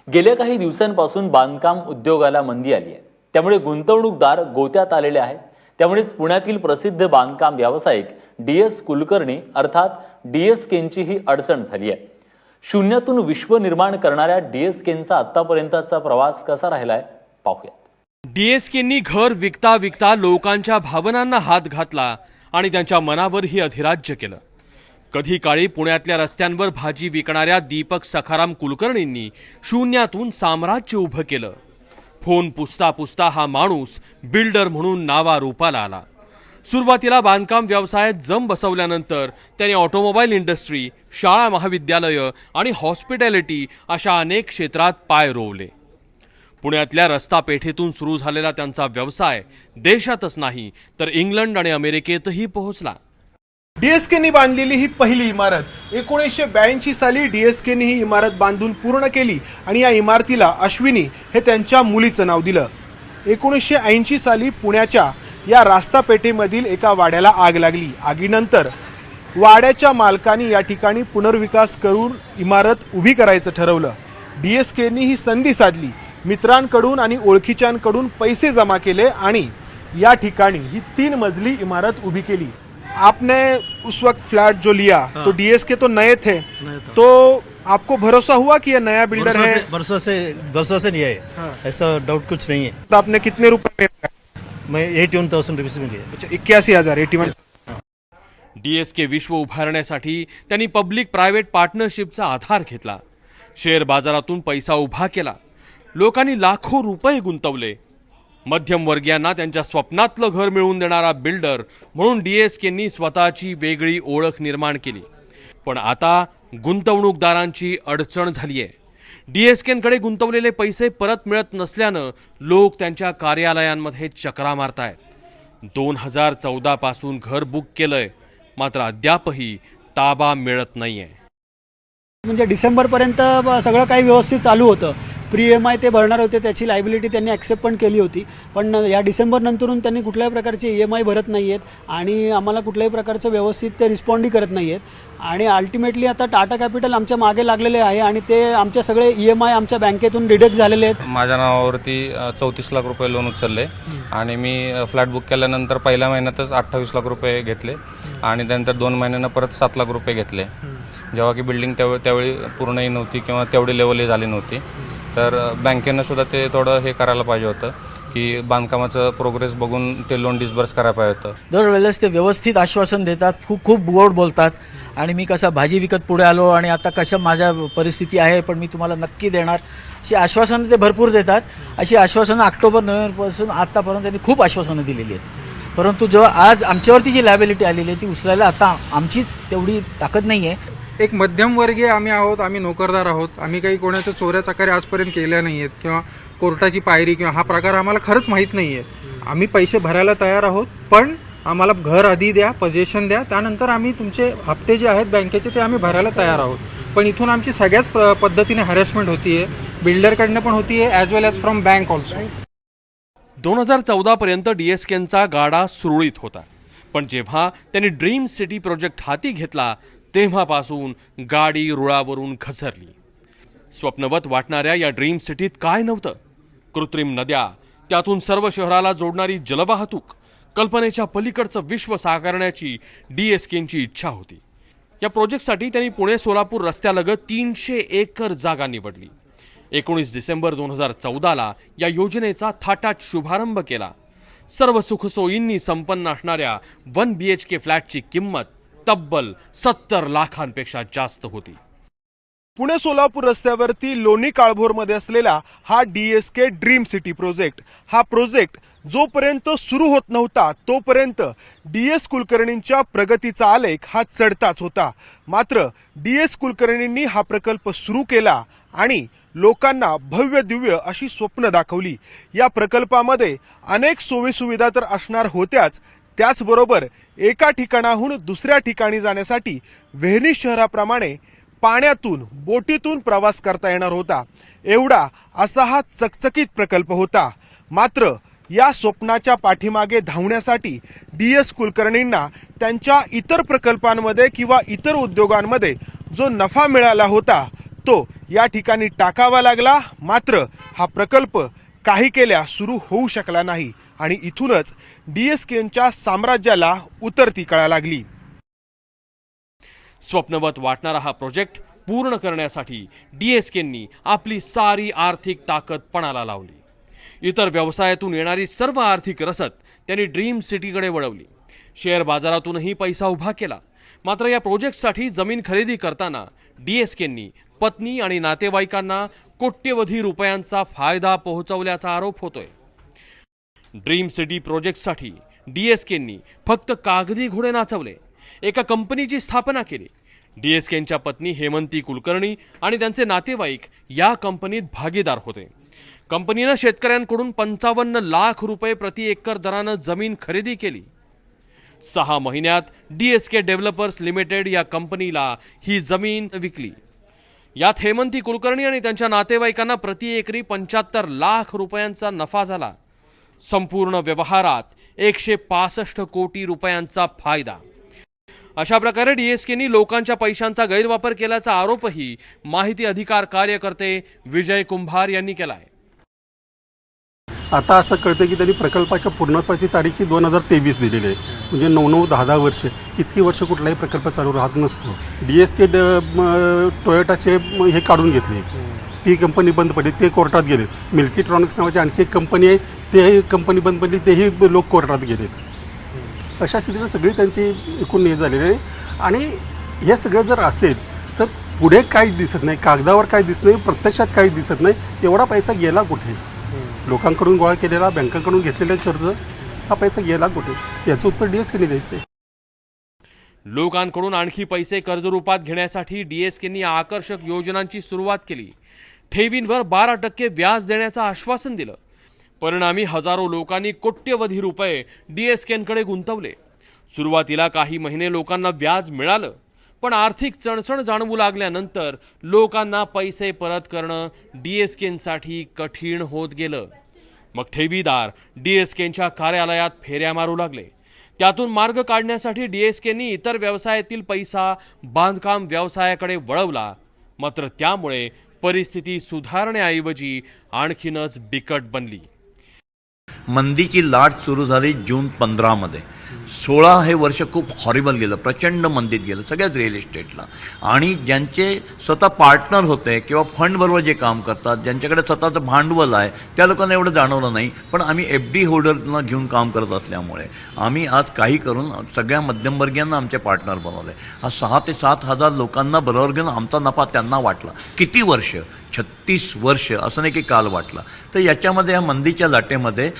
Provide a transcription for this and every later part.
गेल्या काही दिवसांपासून बांधकाम उद्योगाला मंदी आली आहे। त्यामुळे गुंतवणूकदार गोत्यात आलेले आहेत। त्यामुळेच पुण्यातील प्रसिद्ध बांधकाम व्यावसायिक DS कुलकर्णी अर्थात DSKंची ही अडचण झाली आहे। शून्यातून विश्व निर्माण करणाऱ्या DSKंचा आतापर्यंतचा प्रवास कसा राहिलाय पाहूयात। DSKंनी घर विकता विकता लोकांच्या भावनांना हात घातला आणि त्यांच्या मनावरही अधिराज्य केलं। कधी काळी पुण्यातल्या रस्त्यांवर भाजी विकणाऱ्या दीपक सखाराम कुलकर्णींनी शून्यातून साम्राज्य उभं केलं। फोन पुसता पुसता हा माणूस बिल्डर म्हणून नावारूपाला आला। सुरुवातीला बांधकाम व्यवसायात जम बसवल्यानंतर त्याने ऑटोमोबाईल इंडस्ट्री, शाळा महाविद्यालय आणि हॉस्पिटॅलिटी अशा अनेक क्षेत्रात पाय रोवले। पुण्यातल्या रस्ता पेठेतून सुरू झालेला त्यांचा व्यवसाय देशातच नाही तर इंग्लंड आणि अमेरिकेतही पोहोचला। DSKंनी बांधलेली ही पहिली इमारत 1982 साली DSKंनी ही इमारत बांधून पूर्ण केली आणि या इमारतीला अश्विनी हे त्यांच्या मुलीचं नाव दिलं। 1980 साली पुण्याच्या या रास्ता पेठेमधील एका वाड्याला आग लागली। आगीनंतर वाड्याच्या मालकांनी या ठिकाणी पुनर्विकास करून इमारत उभी करायचं ठरवलं। DSKंनी ही संधी साधली, मित्रांकडून आणि ओळखीच्यांकडून पैसे जमा केले आणि या ठिकाणी ही 3 मजली इमारत उभी केली। आपने उस वक्त फ्लैट जो लिया तो DSK तो नए थे, तो आपको भरोसा हुआ कि ये नया बिल्डर है? वर्षों से नहीं है, ऐसा डाउट कुछ नहीं है। तो आपने कितने रुपए में? मैं 81,000 रुपीज में लिया। अच्छा 81,000 81। DSK विश्व उभारण्यासाठी त्यांनी पब्लिक प्रायव्हेट पार्टनरशिपचा आधार घेतला। शेअर बाजारातून पैसा उभा केला। लोकांनी लाखो रुपये गुंतवले। मध्यमवर्गीयांना त्यांच्या स्वप्नातलं घर मिळवून देणारा बिल्डर म्हणून DSKंनी स्वतःची वेगळी ओळख निर्माण केली। पण आता गुंतवणूकदारांची अडचण झाली आहे। DSKंकडे गुंतवलेले पैसे परत मिळत नसल्यानं लोक त्यांच्या कार्यालयांमध्ये चक्रा मारतायत। 2014 पासून घर बुक केलंय, मात्र अद्यापही ताबा मिळत नाहीये। म्हणजे डिसेंबरपर्यंत सगळं काही व्यवस्थित चालू होतं। प्री EMI ते भरणार होते, त्याची लायबिलिटी त्यांनी ॲक्सेप्ट पण केली होती। पण या डिसेंबर नंतरून त्यांनी कुठल्याही प्रकारचे EMI भरत नाही आहेत आणि आम्हाला कुठल्याही प्रकारचं व्यवस्थित ते रिस्पॉन्डही करत नाही आहेत। आणि अल्टिमेटली आता टाटा कॅपिटल आमच्या मागे लागलेले आहे आणि ते आमचे सगळे EMI आमच्या बँकेतून डिडक्ट झालेले आहेत। माझ्या नावावरती 34 लाख रुपये लोन उचलले आणि मी फ्लॅट बुक केल्यानंतर पहिल्या महिन्यातच 28 लाख रुपये घेतले आणि त्यानंतर 2 महिन्यांना परत 7 लाख रुपये घेतले। जेव्हा की बिल्डिंग त्यावेळी पूर्णही नव्हती किंवा तेवढी लेवलही झाली नव्हती, तर बँकेनं सुद्धा ते थोडं हे करायला पाहिजे होतं की बांधकामाचं प्रोग्रेस बघून ते लोन डिस्बर्स करायला पाहिजे होतं। दरवेळेस ते व्यवस्थित आश्वासन देतात, खूप गोड बोलतात आणि मी कसा भाजी विकत पुढे आलो आणि आता कशा माझ्या परिस्थिती आहे पण मी तुम्हाला नक्की देणार अशी आश्वासनं ते भरपूर देतात। अशी आश्वासनं ऑक्टोबर नोव्हेंबरपासून आतापर्यंत त्यांनी खूप आश्वासनं दिलेली आहेत। परंतु जेव्हा आज आमच्यावरती जी लायबिलिटी आलेली आहे ती उचलायला आता आमची तेवढी ताकद नाही आहे। एक मध्यमवर्गीय आम्ही आहोत, आम्ही नोकरदार आहोत। आम्ही काही कोणाच्या चोऱ्या चकारी आजपर्यंत केल्या नाही आहेत किंवा कोर्टाची पायरी किंवा हा प्रकार आम्हाला खरंच माहीत नाही आहे। आम्ही पैसे भरायला तयार आहोत, पण आम्हाला घर आधी द्या, पोझिशन द्या, त्यानंतर आम्ही तुमचे हप्ते जे आहेत बँकेचे ते आम्ही भरायला तयार आहोत। पण इथून आमची सगळ्याच पद्धतीने हॅरेसमेंट होती आहे, बिल्डरकडनं पण होती आहे as well as from bank also. 2014 पर्यंत DSKंचा गाडा सुरळीत होता, पण जेव्हा त्यांनी ड्रीम सिटी प्रोजेक्ट हाती घेतला तेव्हापासून गाडी रुळावरून घसरली। स्वप्नवत वाटणाऱ्या या ड्रीम सिटीत काय नव्हतं? कृत्रिम नद्या, त्यातून सर्व शहराला जोडणारी जलवाहतूक, कल्पनेच्या पलीकडचं विश्व साकारण्याची DSKंची इच्छा होती। या प्रोजेक्टसाठी त्यांनी पुणे सोलापूर रस्त्यालगत 300 एकर जागा निवडली। 19 डिसेंबर 2014ला या योजनेचा थाटात शुभारंभ केला। सर्व सुखसोयींनी संपन्न असणाऱ्या 1 BHK फ्लॅटची किंमत तब्बल 70 लाखांपेक्षा जास्त होती। पुणे सोलापूर रस्त्यावरती लोणी काळभोरमध्ये असलेला हा DSK ड्रीम सिटी प्रोजेक्ट, हा प्रोजेक्ट जोपर्यंत सुरू होत नव्हता तोपर्यंत DS कुलकर्णींच्या प्रगतीचा आलेख हा चढताच होता। मात्र DS कुलकर्णींनी हा प्रकल्प सुरू केला आणि लोकांना भव्य दिव्य अशी स्वप्न दाखवली। या प्रकल्पामध्ये अनेक सोयीसुविधा तर असणार होत्याच, त्याचबरोबर एका ठिकाणाहून दुसऱ्या ठिकाणी जाण्यासाठी व्हेनिस शहराप्रमाणे पाण्यातून बोटीतून प्रवास करता येणार होता। एवढा असा हा चकचकीत प्रकल्प होता। मात्र या स्वप्नाच्या पाठीमागे धावण्यासाठी DS कुलकर्णींना त्यांच्या इतर प्रकल्पांमध्ये किंवा इतर उद्योगांमध्ये जो नफा मिळाला होता तो या ठिकाणी टाकावा लागला. मात्र हा प्रकल्प काही केल्या सुरू होऊ शकला नाही आणि इथूनच DSKच्या साम्राज्याला उतरती कळा लागली. स्वप्नवत वाटणारा हा प्रोजेक्ट पूर्ण करण्यासाठी DSKंनी आपली सारी आर्थिक ताकद पणाला लावली. इतर व्यवसायातून येणारी सर्व आर्थिक रसद त्यांनी ड्रीम सिटीकडे वळवली. शेअर बाजारातूनही पैसा उभा केला. मात्र या प्रोजेक्टसाठी जमीन खरेदी करताना DSKंनी पत्नी आणि नातेवाईकांना कोट्यवधी रुपयांचा फायदा पोहोचवल्याचा आरोप होतोय. ड्रीम सिटी प्रोजेक्टसाठी DSKंनी फक्त कागदी घोडे नाचवले. एका कंपनीची स्थापना केली. DSKंच्या पत्नी हेमंती कुलकर्णी आणि त्यांचे नातेवाईक या कंपनीत भागीदार होते. कंपनीनं शेतकऱ्यांकडून 55 लाख रुपये प्रति एकर दरानं जमीन खरेदी केली. 6 महिन्यात DSK डेव्हलपर्स लिमिटेड या कंपनीला ही जमीन विकली. यात हेमंती कुलकर्णी आणि त्यांच्या नातेवाईकांना प्रति एकरी 75 लाख रुपयांचा नफा झाला. संपूर्ण व्यवहारात 165 कोटी रुपयांचा फायदा. अशा प्रकारे DSKंनी लोकांच्या पैशांचा गैरवापर केल्याचा आरोपही माहिती अधिकार कार्यकर्ते विजय कुंभार यांनी केलाय. आता असं कळतं की त्यांनी प्रकल्पाच्या पूर्णत्वाची तारीख 2023 दिलेली आहे. म्हणजे 9-10 वर्ष, इतकी वर्ष कुठलाही प्रकल्प चालू राहत नसतो. DSK टोयोटाचे हे काढून घेतले, ती कंपनी बंद पडली, ते कोर्टात गेले. मिल्कीट्रॉनिक्स नावाची आणखी एक कंपनी आहे, ते कंपनी बंद पडली, तेही लोक कोर्टात गेलेत. अशा स्थितीनं सगळी त्यांची एकूण हे झालेली आहे. आणि हे सगळं जर असेल तर पुढे काहीच दिसत नाही, कागदावर काही दिसत नाही, प्रत्यक्षात काही दिसत नाही. एवढा पैसा गेला कुठे? लोकांकडून गोळा केलेला, बँकांकडून घेतलेलं कर्ज, हा पैसा गेला कुठे? याचं उत्तर DSKने द्यायचं आहे. लोकांकडून आणखी पैसे कर्जरूपात घेण्यासाठी DSKंनी आकर्षक योजनांची सुरुवात केली. ठेवींवर 12% व्याज देण्याचं आश्वासन दिलं. परिणामी हजारो लोकांनी कोट्यवधी रुपये DSKंकडे गुंतवले. सुरुवातीला काही महिने लोकांना व्याज मिळालं, पण आर्थिक चणचण जाणवू लागल्यानंतर लोकांना पैसे परत करणं DSKंसाठी कठीण होत गेलं. मग ठेवीदार DSKंच्या कार्यालयात फेऱ्या मारू लागले. त्यातून मार्ग काढण्यासाठी DSKंनी इतर व्यवसायातील पैसा बांधकाम व्यवसायाकडे वळवला. मात्र त्यामुळे परिस्थिती सुधारण्याऐवजी आणखीनच बिकट बनली. मंदीची लाट सुरू झाली जून 15 मध्ये. 16 हे वर्ष खूप हॉरिबल गेलं, प्रचंड मंदीत गेलं सगळ्याच रिअल इस्टेटला. आणि ज्यांचे स्वतः पार्टनर होते किंवा फंडबरोबर जे काम करतात, ज्यांच्याकडे स्वतःचं भांडवल आहे, त्या लोकांना एवढं जाणवलं नाही. पण आम्ही FD होल्डरना घेऊन काम करत असल्यामुळे आम्ही आज काही करून सगळ्या मध्यमवर्गीयांना आमचे पार्टनर बनवले. हा 6 ते 7 हजार लोकांना बरोबर घेऊन आमचा नफा त्यांना वाटला. किती वर्ष? 36 वर्ष, असं नाही की काल वाटला. तर याच्यामध्ये या मंदीच्या लाटेमध्ये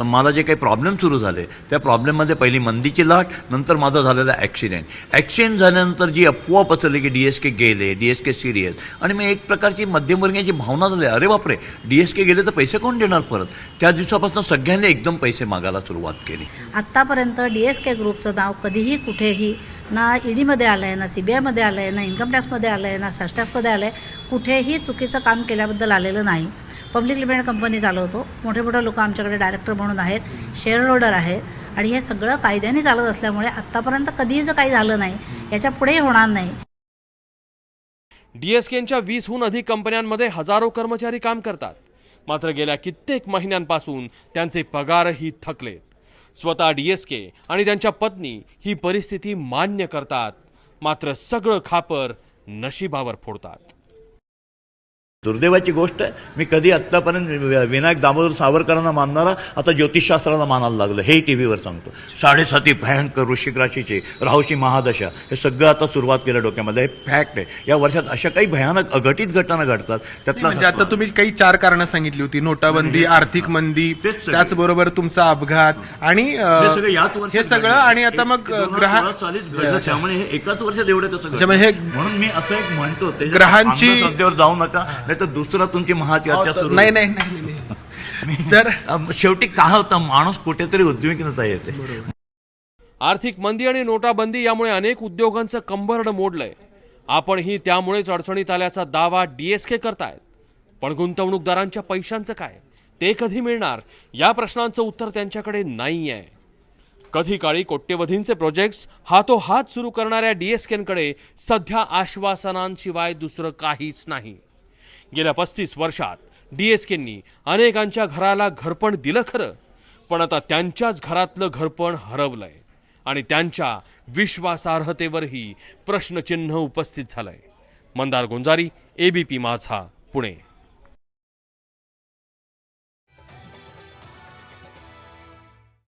मला जे काही प्रॉब्लेम सुरू झाले, त्या प्रॉब्लेममध्ये पहिली मंदीची लाट, नंतर माझा झालेला ॲक्सिडेंट झाल्यानंतर जी अफवा पसरली की DSK गेले, DSK सिरियस. आणि मग एक प्रकारची मध्यमवर्गीयांची भावना झाली, अरे बापरे, DSK गेले तर पैसे कोण देणार परत? त्या दिवसापासून सगळ्यांनी एकदम पैसे मागायला सुरुवात केली. आत्तापर्यंत DSK ग्रुपचं नाव कधीही कुठेही ना EDमध्ये आलं आहे, ना CBIमध्ये आलं आहे, ना इन्कम टॅक्समध्ये आलं आहे, ना सस्टॅफमध्ये आलं आहे. कुठेही चुकीचं काम केल्याबद्दल आलेलं नाही. पब्लिक लिमिटेड कंपनी चालवतो. मोठे मोठे लोक आमच्याकडे डायरेक्टर म्हणून आहेत, शेअर होल्डर आहेत. आणि हे सगळं कायद्याने चालत असल्यामुळे आत्तापर्यंत कधीही जर काही झालं नाही, याच्या पुढेही होणार नाही. DSKंच्या 20हून अधिक कंपन्यांमध्ये हजारो कर्मचारी काम करतात. मात्र गेल्या कित्येक महिन्यांपासून त्यांचे पगारही थकलेत. स्वतः DSK आणि त्यांच्या पत्नी ही परिस्थिती मान्य करतात, मात्र सगळं खापर नशिबावर फोडतात. दुर्दैवाची गोष्ट आहे, मी कधी आत्तापर्यंत विनायक दामोदर सावरकरांना मानणारा आता ज्योतिषशास्त्राला मानायला लागलं. हेही TV वर सांगतो. 7.5 भयंकर वृश्चिक राशीचे, राहूची महादशा, हे सगळं आता सुरुवात केलं डोक्यामध्ये. हे फॅक्ट आहे. या वर्षात अशा काही भयानक अघटित घटना घडतात. त्यातला म्हणजे आता तुम्ही काही 4 कारणं सांगितली होती, नोटाबंदी, आर्थिक मंदी, त्याचबरोबर तुमचा अपघात आणि हे सगळं. आणि आता मग त्यामुळे हे एकाच वर्षात एवढं कसं? म्हणून मी असं एक म्हणतो, ग्रहांची सध्यावर जाऊ नका, नाही तर दुसरा तुमची महाचर्चा सुरू. नाही. तर शेवटी काय होतं, माणूस कुठेतरी उद्विग्नता येते. आर्थिक मंदी आणि नोटाबंदी यामुळे अनेक उद्योगांचं कंबरडं मोडलंय. आपणही त्यामुळेच अडचणीत आल्याचा दावा DSK करतायत. पण गुंतवणूकदारांच्या पैशांचं काय? ते कधी मिळणार? या प्रश्नांचं उत्तर त्यांच्याकडे नाही आहे. कधी काळी कोट्यवधींचे प्रोजेक्ट्स हातोहात सुरू करणाऱ्या डीएसकेंकडे सध्या आश्वासनांशिवाय दुसरं काहीच नाही. गेल्या 35 वर्षात डीएसकेंनी अनेकांच्या घराला घरपण दिलं खरं, पण आता त्यांच्याच घरातलं घरपण हरवलंय आणि त्यांच्या विश्वासार्हतेवरही प्रश्नचिन्ह उपस्थित झालंय. मंदार गुंजारी, एबीपी माझा, पुणे.